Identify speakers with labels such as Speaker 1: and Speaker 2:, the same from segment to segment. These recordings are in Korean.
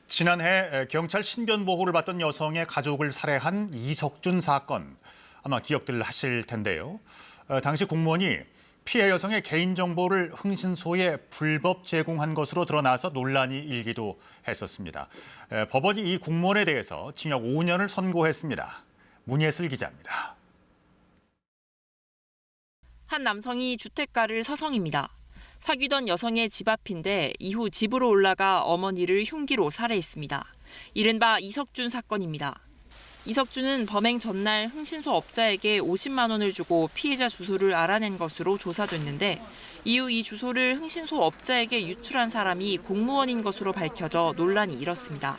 Speaker 1: 지난해 경찰 신변 보호를 받던 여성의 가족을 살해한 이석준 사건, 아마 기억들 하실 텐데요. 당시 공무원이 피해 여성의 개인정보를 흥신소에 불법 제공한 것으로 드러나서 논란이 일기도 했었습니다. 법원이 이 공무원에 대해서 징역 5년을 선고했습니다. 문예슬 기자입니다.
Speaker 2: 한 남성이 주택가를 서성입니다. 사귀던 여성의 집 앞인데 이후 집으로 올라가 어머니를 흉기로 살해했습니다. 이른바 이석준 사건입니다. 이석준은 범행 전날 흥신소 업자에게 50만 원을 주고 피해자 주소를 알아낸 것으로 조사됐는데 이후 이 주소를 흥신소 업자에게 유출한 사람이 공무원인 것으로 밝혀져 논란이 일었습니다.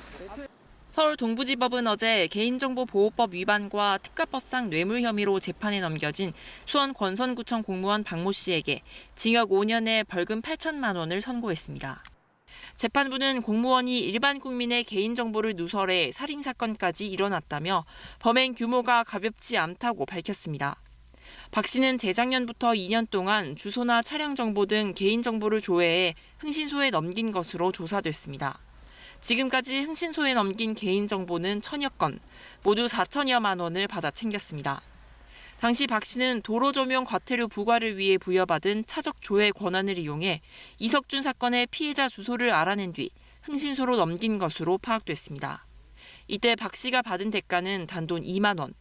Speaker 2: 서울 동부지법은 어제 개인정보보호법 위반과 특가법상 뇌물 혐의로 재판에 넘겨진 수원 권선구청 공무원 박모 씨에게 징역 5년에 벌금 8천만 원을 선고했습니다. 재판부는 공무원이 일반 국민의 개인정보를 누설해 살인사건까지 일어났다며 범행 규모가 가볍지 않다고 밝혔습니다. 박 씨는 재작년부터 2년 동안 주소나 차량 정보 등 개인정보를 조회해 흥신소에 넘긴 것으로 조사됐습니다. 지금까지 흥신소에 넘긴 개인정보는 1000여 건, 모두 4천여만 원을 받아 챙겼습니다. 당시 박 씨는 도로조명 과태료 부과를 위해 부여받은 차적 조회 권한을 이용해 이석준 사건의 피해자 주소를 알아낸 뒤 흥신소로 넘긴 것으로 파악됐습니다. 이때 박 씨가 받은 대가는 단돈 2만 원.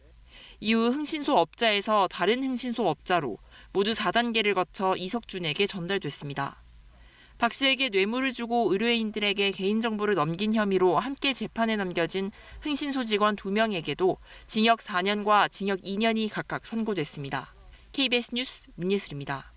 Speaker 2: 이후 흥신소 업자에서 다른 흥신소 업자로 모두 4단계를 거쳐 이석준에게 전달됐습니다. 박 씨에게 뇌물을 주고 의뢰인들에게 개인정보를 넘긴 혐의로 함께 재판에 넘겨진 흥신소 직원 2명에게도 징역 4년과 징역 2년이 각각 선고됐습니다. KBS 뉴스 문예슬입니다.